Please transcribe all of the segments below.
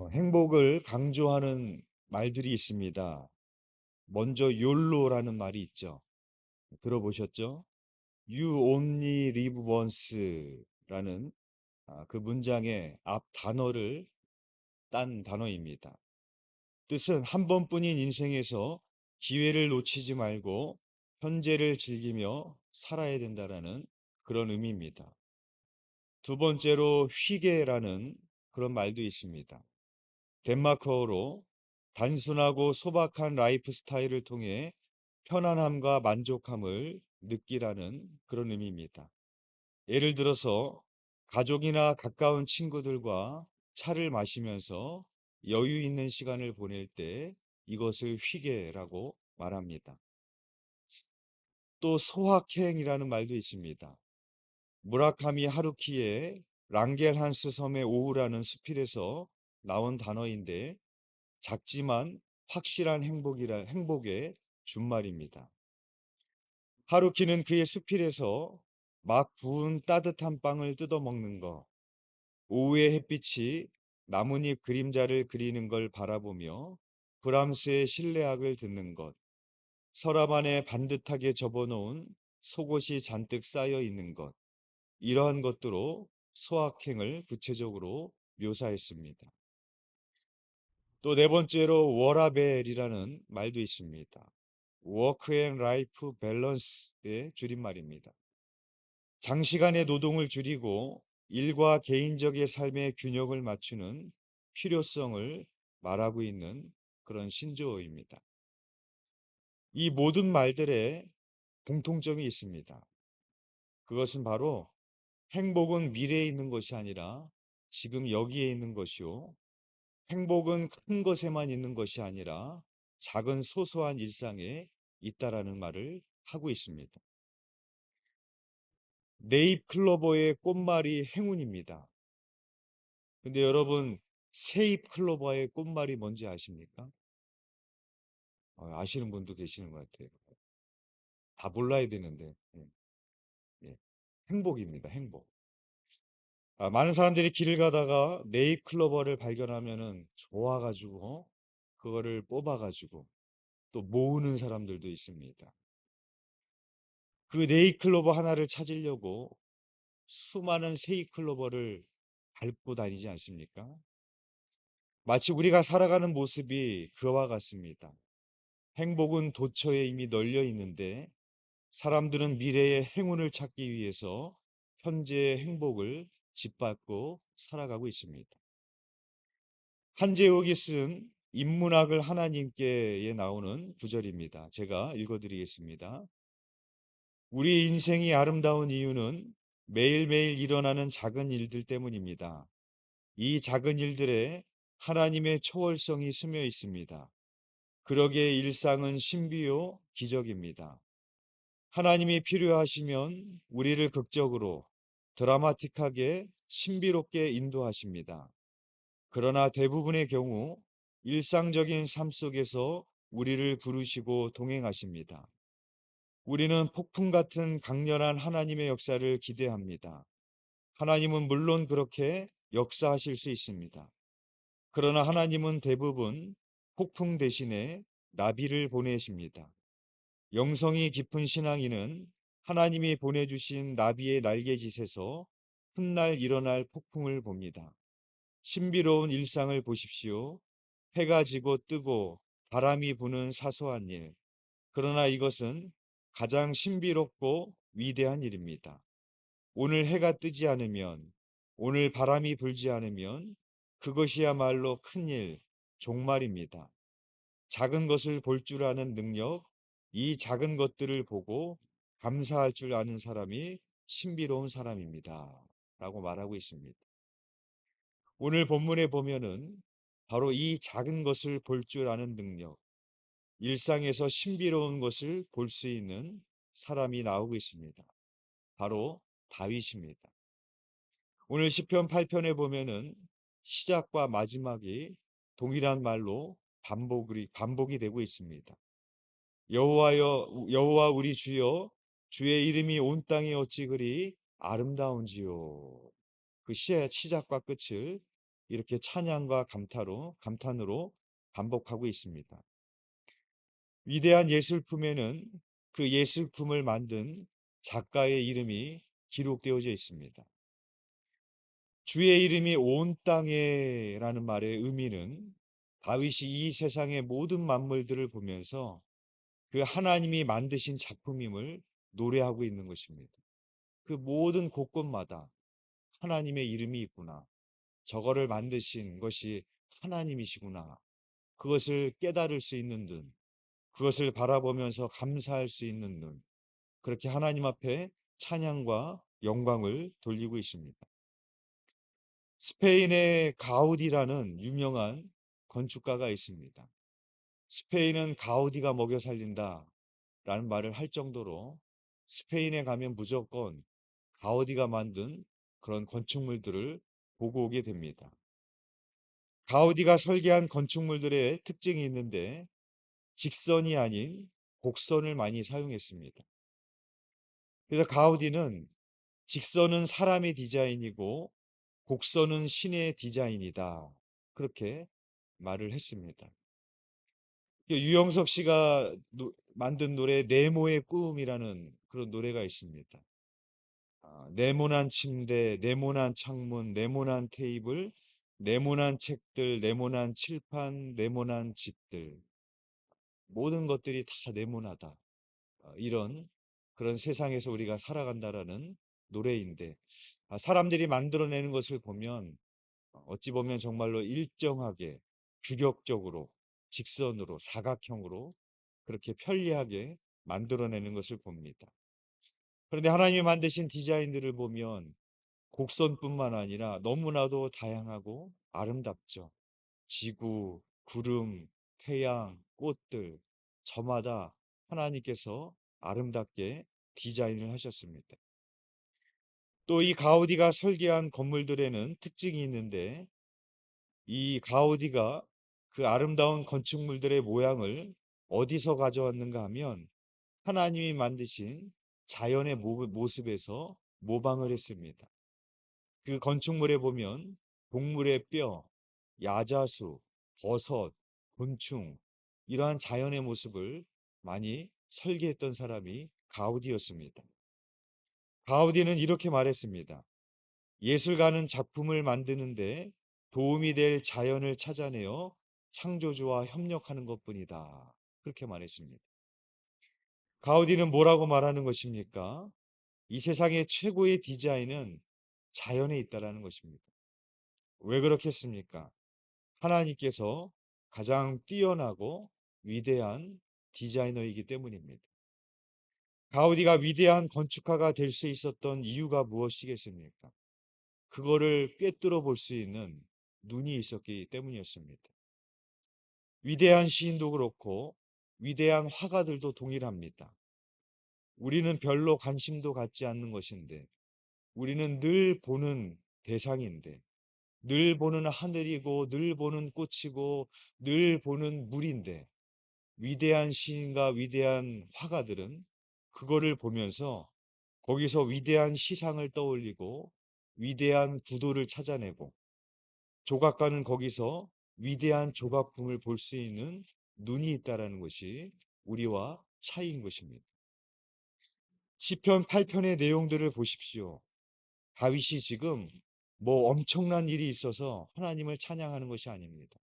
행복을 강조하는 말들이 있습니다. 먼저 YOLO라는 말이 있죠. 들어보셨죠? You only live once라는 그 문장의 앞 단어를 딴 단어입니다. 뜻은 한 번뿐인 인생에서 기회를 놓치지 말고 현재를 즐기며 살아야 된다라는 그런 의미입니다. 두 번째로 휘게라는 그런 말도 있습니다. 덴마크어로 단순하고 소박한 라이프 스타일을 통해 편안함과 만족함을 느끼라는 그런 의미입니다. 예를 들어서 가족이나 가까운 친구들과 차를 마시면서 여유 있는 시간을 보낼 때 이것을 휘게라고 말합니다. 또 소확행이라는 말도 있습니다. 무라카미 하루키의 랑겔한스 섬의 오후라는 수필에서 나온 단어인데 작지만 확실한 행복의 준말입니다. 하루키는 그의 수필에서 막 구운 따뜻한 빵을 뜯어 먹는 것, 오후의 햇빛이 나뭇잎 그림자를 그리는 걸 바라보며 브람스의 실내악을 듣는 것, 서랍 안에 반듯하게 접어놓은 속옷이 잔뜩 쌓여 있는 것, 이러한 것들로 소확행을 구체적으로 묘사했습니다. 또 네 번째로 워라벨이라는 말도 있습니다. 워크 앤 라이프 밸런스의 줄임말입니다. 장시간의 노동을 줄이고 일과 개인적의 삶의 균형을 맞추는 필요성을 말하고 있는 그런 신조어입니다. 이 모든 말들에 공통점이 있습니다. 그것은 바로 행복은 미래에 있는 것이 아니라 지금 여기에 있는 것이요. 행복은 큰 것에만 있는 것이 아니라 작은 소소한 일상에 있다라는 말을 하고 있습니다. 네잎 클로버의 꽃말이 행운입니다. 근데 여러분, 새잎 클로버의 꽃말이 뭔지 아십니까? 아시는 분도 계시는 것 같아요. 다 몰라야 되는데. 예. 행복입니다. 행복. 많은 사람들이 길을 가다가 네잎 클로버를 발견하면은 좋아가지고 그거를 뽑아가지고 또 모으는 사람들도 있습니다. 그 네잎클로버 하나를 찾으려고 수많은 세잎클로버를 밟고 다니지 않습니까? 마치 우리가 살아가는 모습이 그와 같습니다. 행복은 도처에 이미 널려 있는데 사람들은 미래의 행운을 찾기 위해서 현재의 행복을 짓밟고 살아가고 있습니다. 한재욱이 쓴 인문학을 하나님께에 나오는 구절입니다. 제가 읽어드리겠습니다. 우리 인생이 아름다운 이유는 매일매일 일어나는 작은 일들 때문입니다. 이 작은 일들에 하나님의 초월성이 스며 있습니다. 그러기에 일상은 신비요 기적입니다. 하나님이 필요하시면 우리를 극적으로 드라마틱하게 신비롭게 인도하십니다. 그러나 대부분의 경우 일상적인 삶 속에서 우리를 부르시고 동행하십니다. 우리는 폭풍 같은 강렬한 하나님의 역사를 기대합니다. 하나님은 물론 그렇게 역사하실 수 있습니다. 그러나 하나님은 대부분 폭풍 대신에 나비를 보내십니다. 영성이 깊은 신앙인은 하나님이 보내주신 나비의 날개짓에서 훗날 일어날 폭풍을 봅니다. 신비로운 일상을 보십시오. 해가 지고 뜨고 바람이 부는 사소한 일. 그러나 이것은 가장 신비롭고 위대한 일입니다. 오늘 해가 뜨지 않으면, 오늘 바람이 불지 않으면 그것이야말로 큰일, 종말입니다. 작은 것을 볼 줄 아는 능력, 이 작은 것들을 보고 감사할 줄 아는 사람이 신비로운 사람입니다. 라고 말하고 있습니다. 오늘 본문에 보면은 바로 이 작은 것을 볼 줄 아는 능력, 일상에서 신비로운 것을 볼 수 있는 사람이 나오고 있습니다. 바로 다윗입니다. 오늘 시편 8편에 보면은 시작과 마지막이 동일한 말로 반복이 되고 있습니다. 여호와 우리 주여, 주의 이름이 온 땅에 어찌 그리 아름다운지요. 그 시의 시작과 끝을 이렇게 찬양과 감탄으로 반복하고 있습니다. 위대한 예술품에는 그 예술품을 만든 작가의 이름이 기록되어져 있습니다. 주의 이름이 온 땅에라는 말의 의미는 다윗이 이 세상의 모든 만물들을 보면서 그 하나님이 만드신 작품임을 노래하고 있는 것입니다. 그 모든 곳곳마다 하나님의 이름이 있구나. 저거를 만드신 것이 하나님이시구나. 그것을 깨달을 수 있는 눈, 그것을 바라보면서 감사할 수 있는 눈, 그렇게 하나님 앞에 찬양과 영광을 돌리고 있습니다. 스페인의 가우디라는 유명한 건축가가 있습니다. 스페인은 가우디가 먹여 살린다 라는 말을 할 정도로 스페인에 가면 무조건 가우디가 만든 그런 건축물들을 보고 오게 됩니다. 가우디가 설계한 건축물들의 특징이 있는데 직선이 아닌 곡선을 많이 사용했습니다. 그래서 가우디는 직선은 사람의 디자인이고 곡선은 신의 디자인이다. 그렇게 말을 했습니다. 유영석 씨가 만든 노래 네모의 꿈이라는 그런 노래가 있습니다. 네모난 침대, 네모난 창문, 네모난 테이블, 네모난 책들, 네모난 칠판, 네모난 집들. 모든 것들이 다 네모나다. 이런 그런 세상에서 우리가 살아간다라는 노래인데 사람들이 만들어내는 것을 보면 어찌 보면 정말로 일정하게 규격적으로 직선으로 사각형으로 그렇게 편리하게 만들어내는 것을 봅니다. 그런데 하나님이 만드신 디자인들을 보면 곡선뿐만 아니라 너무나도 다양하고 아름답죠. 지구, 구름, 태양, 꽃들 저마다 하나님께서 아름답게 디자인을 하셨습니다. 또 이 가우디가 설계한 건물들에는 특징이 있는데 이 가우디가 그 아름다운 건축물들의 모양을 어디서 가져왔는가 하면 하나님이 만드신 자연의 모습에서 모방을 했습니다. 그 건축물에 보면 동물의 뼈, 야자수, 버섯, 곤충 이러한 자연의 모습을 많이 설계했던 사람이 가우디였습니다. 가우디는 이렇게 말했습니다. 예술가는 작품을 만드는데 도움이 될 자연을 찾아내어 창조주와 협력하는 것뿐이다. 그렇게 말했습니다. 가우디는 뭐라고 말하는 것입니까? 이 세상의 최고의 디자인은 자연에 있다라는 것입니다. 왜 그렇겠습니까? 하나님께서 가장 뛰어나고 위대한 디자이너이기 때문입니다. 가우디가 위대한 건축가가 될 수 있었던 이유가 무엇이겠습니까? 그거를 꿰뚫어 볼 수 있는 눈이 있었기 때문이었습니다. 위대한 시인도 그렇고 위대한 화가들도 동일합니다. 우리는 별로 관심도 갖지 않는 것인데 우리는 늘 보는 대상인데 늘 보는 하늘이고 늘 보는 꽃이고 늘 보는 물인데 위대한 시인과 위대한 화가들은 그거를 보면서 거기서 위대한 시상을 떠올리고 위대한 구도를 찾아내고 조각가는 거기서 위대한 조각품을 볼 수 있는 눈이 있다라는 것이 우리와 차이인 것입니다. 시편 8편의 내용들을 보십시오. 다윗이 지금 뭐 엄청난 일이 있어서 하나님을 찬양하는 것이 아닙니다.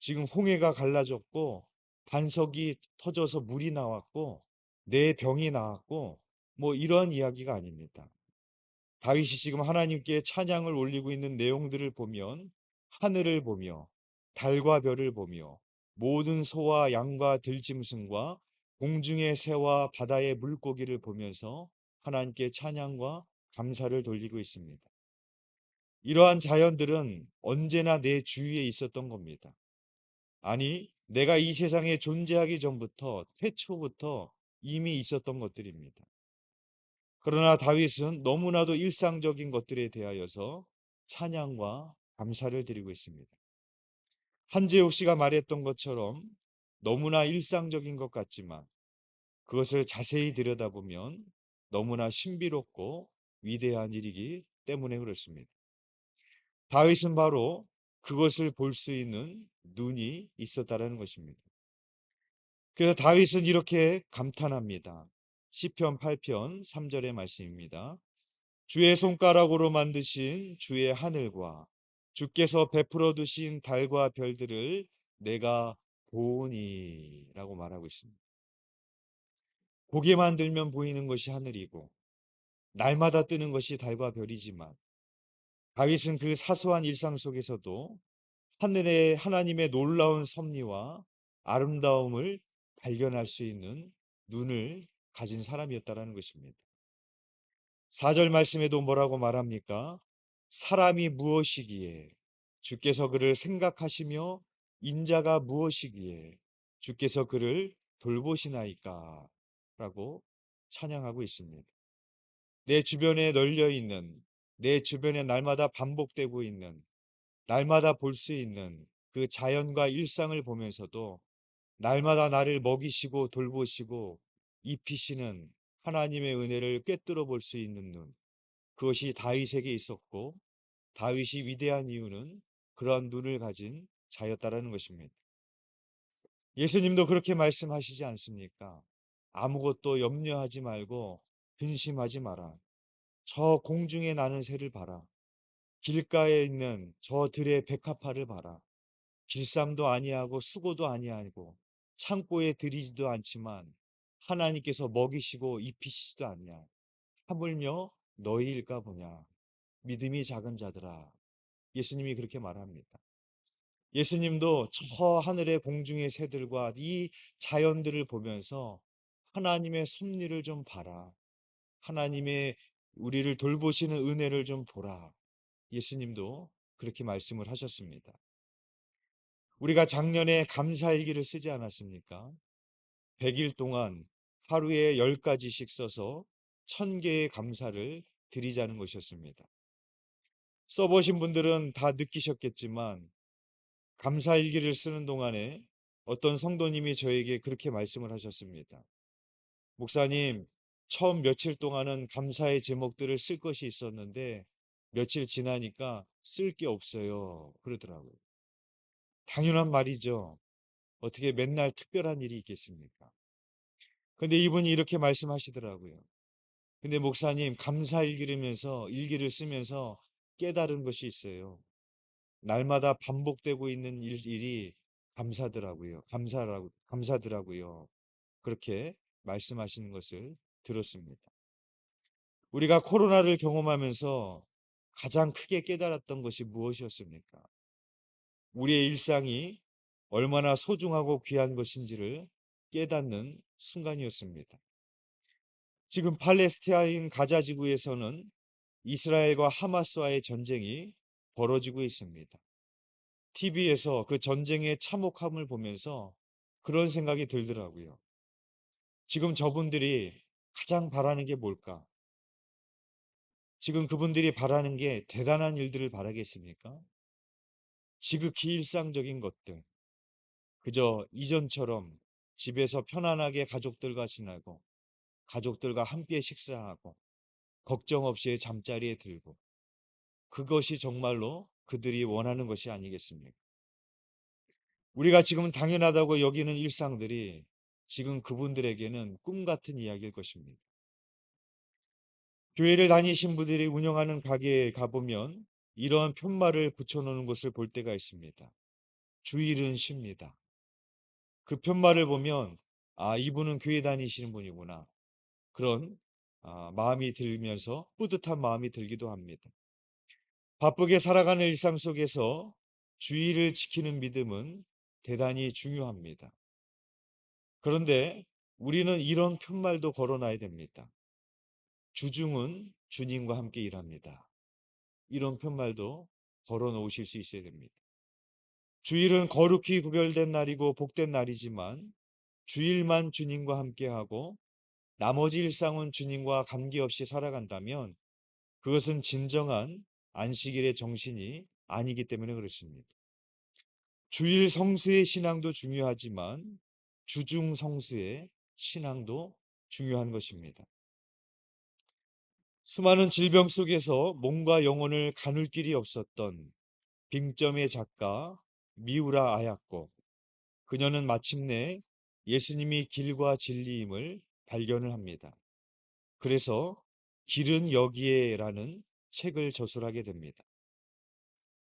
지금 홍해가 갈라졌고 반석이 터져서 물이 나왔고 내 병이 나았고 뭐 이러한 이야기가 아닙니다. 다윗이 지금 하나님께 찬양을 올리고 있는 내용들을 보면 하늘을 보며 달과 별을 보며 모든 소와 양과 들짐승과 공중의 새와 바다의 물고기를 보면서 하나님께 찬양과 감사를 돌리고 있습니다. 이러한 자연들은 언제나 내 주위에 있었던 겁니다. 아니, 내가 이 세상에 존재하기 전부터 태초부터 이미 있었던 것들입니다. 그러나 다윗은 너무나도 일상적인 것들에 대하여서 찬양과 감사를 드리고 있습니다. 한재욱 씨가 말했던 것처럼 너무나 일상적인 것 같지만 그것을 자세히 들여다보면 너무나 신비롭고 위대한 일이기 때문에 그렇습니다. 다윗은 바로 그것을 볼 수 있는 눈이 있었다라는 것입니다. 그래서 다윗은 이렇게 감탄합니다. 시편 8편 3절의 말씀입니다. 주의 손가락으로 만드신 주의 하늘과 주께서 베풀어 두신 달과 별들을 내가 보니라고 말하고 있습니다. 고개만 들면 보이는 것이 하늘이고 날마다 뜨는 것이 달과 별이지만 다윗은 그 사소한 일상 속에서도 하늘의 하나님의 놀라운 섭리와 아름다움을 발견할 수 있는 눈을 가진 사람이었다라는 것입니다. 4절 말씀에도 뭐라고 말합니까? 사람이 무엇이기에 주께서 그를 생각하시며 인자가 무엇이기에 주께서 그를 돌보시나이까? 라고 찬양하고 있습니다. 내 주변에 널려 있는, 내 주변에 날마다 반복되고 있는, 날마다 볼 수 있는 그 자연과 일상을 보면서도 날마다 나를 먹이시고 돌보시고 입히시는 하나님의 은혜를 꿰뚫어 볼 수 있는 눈. 그것이 다윗에게 있었고 다윗이 위대한 이유는 그러한 눈을 가진 자였다라는 것입니다. 예수님도 그렇게 말씀하시지 않습니까? 아무것도 염려하지 말고 근심하지 마라. 저 공중에 나는 새를 봐라. 길가에 있는 저 들의 백합화를 봐라. 길쌈도 아니하고 수고도 아니하고 창고에 들이지도 않지만 하나님께서 먹이시고 입히시지도 않냐. 하물며 너희일까 보냐. 믿음이 작은 자들아. 예수님이 그렇게 말합니다. 예수님도 저 하늘의 공중의 새들과 이 자연들을 보면서 하나님의 섭리를 좀 봐라. 하나님의 우리를 돌보시는 은혜를 좀 보라. 예수님도 그렇게 말씀을 하셨습니다. 우리가 작년에 감사일기를 쓰지 않았습니까? 100일 동안 하루에 10가지씩 써서 1000개의 감사를 드리자는 것이었습니다. 써보신 분들은 다 느끼셨겠지만 감사일기를 쓰는 동안에 어떤 성도님이 저에게 그렇게 말씀을 하셨습니다. 목사님, 처음 며칠 동안은 감사의 제목들을 쓸 것이 있었는데 며칠 지나니까 쓸 게 없어요. 그러더라고요. 당연한 말이죠. 어떻게 맨날 특별한 일이 있겠습니까? 근데 이분이 이렇게 말씀하시더라고요. 근데 목사님, 일기를 쓰면서 깨달은 것이 있어요. 날마다 반복되고 있는 일이 감사더라고요. 그렇게 말씀하시는 것을 들었습니다. 우리가 코로나를 경험하면서 가장 크게 깨달았던 것이 무엇이었습니까? 우리의 일상이 얼마나 소중하고 귀한 것인지를 깨닫는 순간이었습니다. 지금 팔레스타인 가자 지구에서는 이스라엘과 하마스와의 전쟁이 벌어지고 있습니다. TV에서 그 전쟁의 참혹함을 보면서 그런 생각이 들더라고요. 지금 저분들이 가장 바라는 게 뭘까? 지금 그분들이 바라는 게 대단한 일들을 바라겠습니까? 지극히 일상적인 것들, 그저 이전처럼 집에서 편안하게 가족들과 지내고, 가족들과 함께 식사하고, 걱정 없이 잠자리에 들고, 그것이 정말로 그들이 원하는 것이 아니겠습니까? 우리가 지금 당연하다고 여기는 일상들이 지금 그분들에게는 꿈 같은 이야기일 것입니다. 교회를 다니신 분들이 운영하는 가게에 가보면 이러한 편말을 붙여놓는 것을 볼 때가 있습니다. 주일은 쉽니다. 그 편말을 보면 아, 이분은 교회 다니시는 분이구나. 그런 마음이 들면서 뿌듯한 마음이 들기도 합니다. 바쁘게 살아가는 일상 속에서 주의를 지키는 믿음은 대단히 중요합니다. 그런데 우리는 이런 편말도 걸어놔야 됩니다. 주중은 주님과 함께 일합니다. 이런 편말도 걸어 놓으실 수 있어야 됩니다. 주일은 거룩히 구별된 날이고 복된 날이지만 주일만 주님과 함께하고 나머지 일상은 주님과 관계없이 살아간다면 그것은 진정한 안식일의 정신이 아니기 때문에 그렇습니다. 주일 성수의 신앙도 중요하지만 주중 성수의 신앙도 중요한 것입니다. 수많은 질병 속에서 몸과 영혼을 가눌 길이 없었던 빙점의 작가 미우라 아야코. 그녀는 마침내 예수님이 길과 진리임을 발견을 합니다. 그래서 길은 여기에라는 책을 저술하게 됩니다.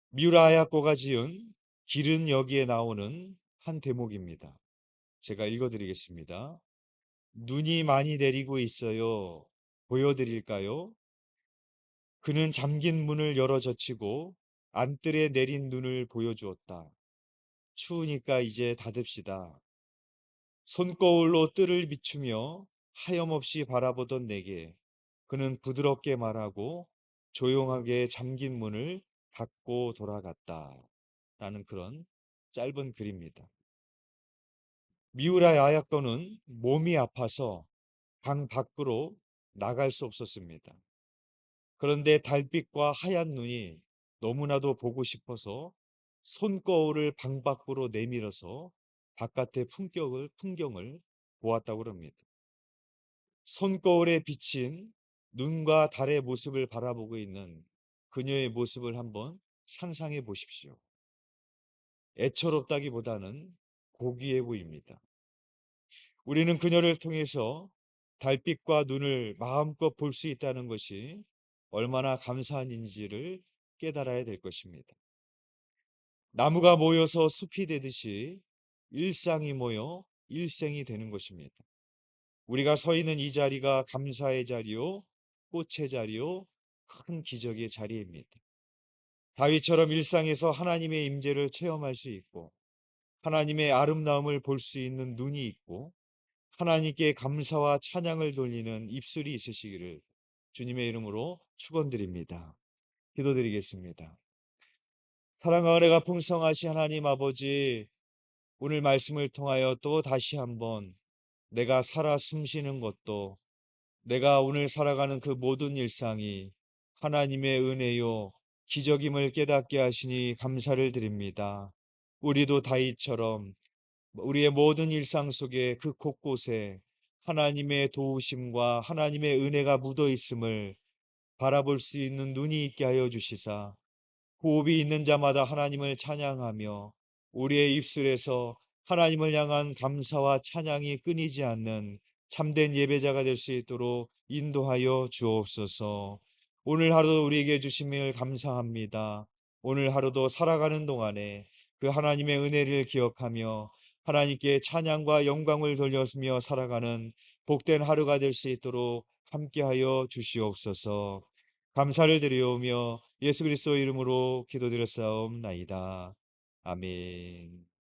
미우라 아야코가 지은 길은 여기에 나오는 한 대목입니다. 제가 읽어드리겠습니다. 눈이 많이 내리고 있어요. 보여드릴까요? 그는 잠긴 문을 열어 젖히고 안뜰에 내린 눈을 보여주었다. 추우니까 이제 닫읍시다. 손거울로 뜰을 비추며 하염없이 바라보던 내게 그는 부드럽게 말하고 조용하게 잠긴 문을 닫고 돌아갔다. 라는 그런 짧은 글입니다. 미우라 야야코는 몸이 아파서 방 밖으로 나갈 수 없었습니다. 그런데 달빛과 하얀 눈이 너무나도 보고 싶어서 손거울을 방 밖으로 내밀어서 바깥의 풍경을 보았다고 합니다. 손거울에 비친 눈과 달의 모습을 바라보고 있는 그녀의 모습을 한번 상상해 보십시오. 애처롭다기보다는 고귀해 보입니다. 우리는 그녀를 통해서 달빛과 눈을 마음껏 볼 수 있다는 것이 얼마나 감사한 인지를 깨달아야 될 것입니다. 나무가 모여서 숲이 되듯이 일상이 모여 일생이 되는 것입니다. 우리가 서 있는 이 자리가 감사의 자리요, 꽃의 자리요, 큰 기적의 자리입니다. 다윗처럼 일상에서 하나님의 임재를 체험할 수 있고 하나님의 아름다움을 볼 수 있는 눈이 있고 하나님께 감사와 찬양을 돌리는 입술이 있으시기를 주님의 이름으로 축원드립니다. 기도드리겠습니다. 사랑과 은혜가 풍성하신 하나님 아버지, 오늘 말씀을 통하여 또 다시 한번 내가 살아 숨쉬는 것도 내가 오늘 살아가는 그 모든 일상이 하나님의 은혜요 기적임을 깨닫게 하시니 감사를 드립니다. 우리도 다윗처럼 우리의 모든 일상 속에 그 곳곳에 하나님의 도우심과 하나님의 은혜가 묻어 있음을 바라볼 수 있는 눈이 있게 하여 주시사 호흡이 있는 자마다 하나님을 찬양하며 우리의 입술에서 하나님을 향한 감사와 찬양이 끊이지 않는 참된 예배자가 될 수 있도록 인도하여 주옵소서. 오늘 하루도 우리에게 주심을 감사합니다. 오늘 하루도 살아가는 동안에 그 하나님의 은혜를 기억하며 하나님께 찬양과 영광을 돌렸으며 살아가는 복된 하루가 될 수 있도록 함께하여 주시옵소서. 감사를 드리오며 예수 그리스도 이름으로 기도드렸사옵나이다. 아멘.